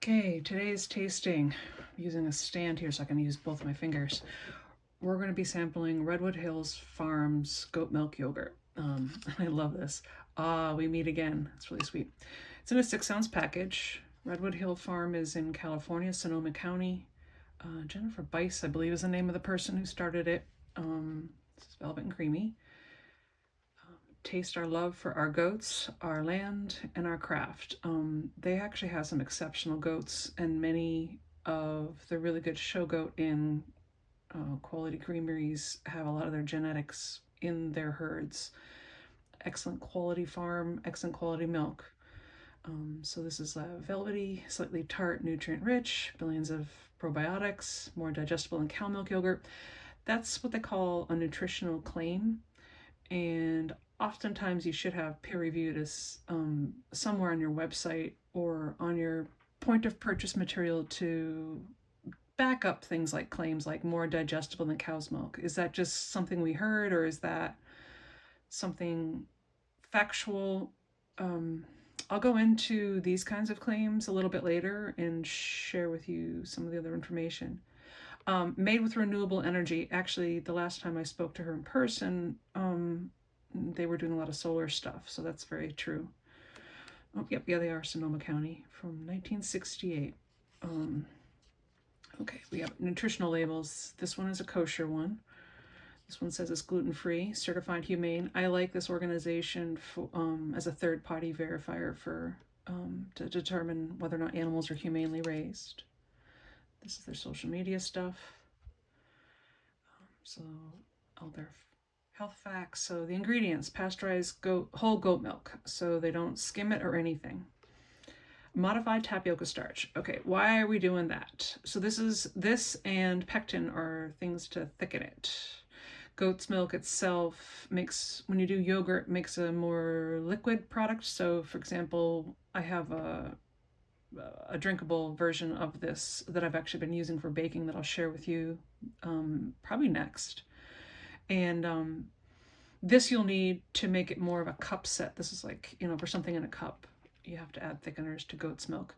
Okay, today's tasting, I'm using a stand here so I can use both my fingers. We're going to be sampling Redwood Hills Farms goat milk yogurt. I love this. We meet again. It's really sweet. It's in a 6-ounce package. Redwood Hill Farm is in California, Sonoma County. Jennifer Bice, I believe, is the name of the person who started it. This is velvet and creamy. Taste our love for our goats, our land, and our craft. They actually have some exceptional goats, and many of the really good show goat in quality creameries have a lot of their genetics in their herds. Excellent quality farm, excellent quality milk. So this is velvety, slightly tart, nutrient-rich, billions of probiotics, more digestible than cow milk yogurt. That's what they call a nutritional claim, and oftentimes you should have peer-reviewed as somewhere on your website or on your point of purchase material to back up things like claims like more digestible than cow's milk. Is that just something we heard, or is that something factual? I'll go into these kinds of claims a little bit later and share with you some of the other information. Made with renewable energy. Actually, the last time I spoke to her in person, they were doing a lot of solar stuff, so that's very true. Oh, yep, yeah, they are Sonoma County from 1968. Okay, we have nutritional labels. This one is a kosher one. This one says it's gluten-free, certified humane. I like this organization for, as a third-party verifier for to determine whether or not animals are humanely raised. This is their social media stuff. So all their health facts. So the ingredients: pasteurized whole goat milk, so they don't skim it or anything. Modified tapioca starch. Okay, why are we doing that? So this and pectin are things to thicken it. Goat's milk itself makes, when you do yogurt, makes a more liquid product. So for example, I have a drinkable version of this that I've actually been using for baking that I'll share with you probably next. And this you'll need to make it more of a cup set. This is like, for something in a cup, you have to add thickeners to goat's milk.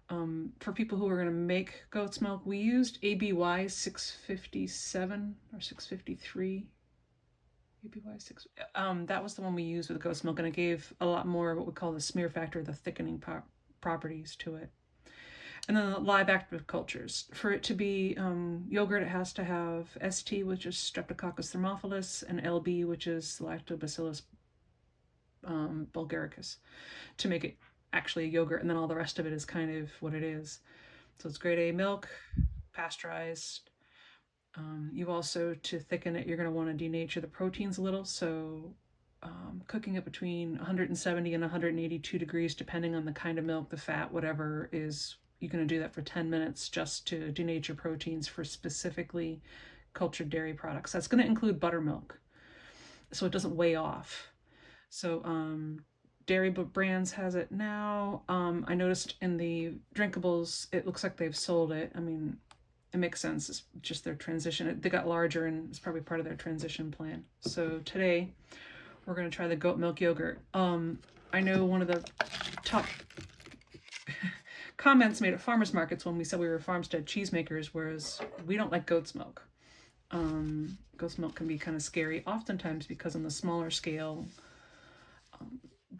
For people who are going to make goat's milk, we used ABY 657 or 653. ABY 6. That was the one we used with goat's milk, and it gave a lot more what we call the smear factor, the thickening properties to it. And then the live active cultures. For it to be yogurt, it has to have ST, which is Streptococcus thermophilus, and LB, which is Lactobacillus bulgaricus, to make it actually a yogurt. And then all the rest of it is kind of what it is. So it's grade A milk, pasteurized. You also, to thicken it, you're going to want to denature the proteins a little. So cooking it between 170 and 182 degrees, depending on the kind of milk, the fat, whatever is, you're going to do that for 10 minutes just to denature proteins for specifically cultured dairy products. That's going to include buttermilk, so it doesn't weigh off. So dairy brands has it now. I noticed in the drinkables, it looks like they've sold it. I mean, it makes sense. It's just their transition. They got larger, and it's probably part of their transition plan. So today, we're going to try the goat milk yogurt. I know one of the top comments made at farmers markets when we said we were farmstead cheesemakers was we don't like goat's milk. Goat's milk can be kind of scary, oftentimes because on the smaller scale,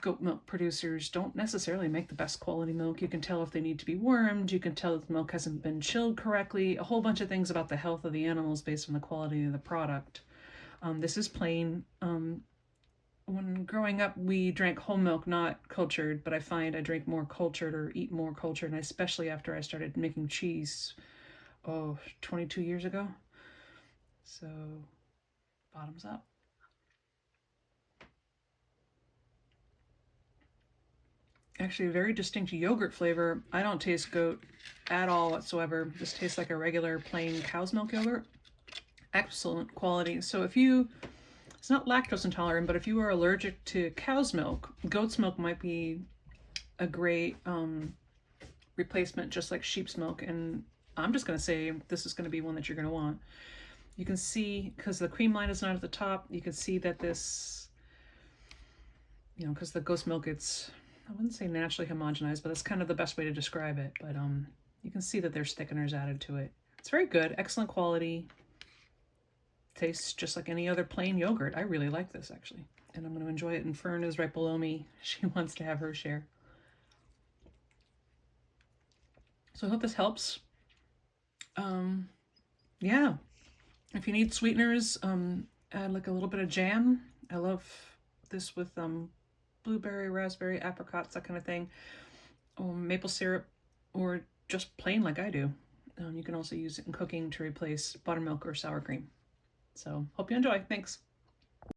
goat milk producers don't necessarily make the best quality milk. You can tell if they need to be wormed. You can tell if the milk hasn't been chilled correctly. A whole bunch of things about the health of the animals based on the quality of the product. This is plain. When growing up, we drank whole milk, not cultured, but I find I drink more cultured or eat more cultured, and especially after I started making cheese, 22 years ago. So, bottoms up. Actually, a very distinct yogurt flavor. I don't taste goat at all whatsoever. This tastes like a regular plain cow's milk yogurt. Excellent quality. So if you, it's not lactose intolerant, but if you are allergic to cow's milk, goat's milk might be a great replacement, just like sheep's milk. And I'm just going to say this is going to be one that you're going to want. You can see, because the cream line is not at the top, you can see that this, because the goat's milk, it's I wouldn't say naturally homogenized, but that's kind of the best way to describe it. But you can see that there's thickeners added to it. It's very good, excellent quality. Tastes just like any other plain yogurt. I really like this, actually. And I'm going to enjoy it. And Fern is right below me. She wants to have her share. So I hope this helps. Yeah. If you need sweeteners, add like a little bit of jam. I love this with blueberry, raspberry, apricots, that kind of thing. Or maple syrup, or just plain like I do. You can also use it in cooking to replace buttermilk or sour cream. So hope you enjoy. Thanks.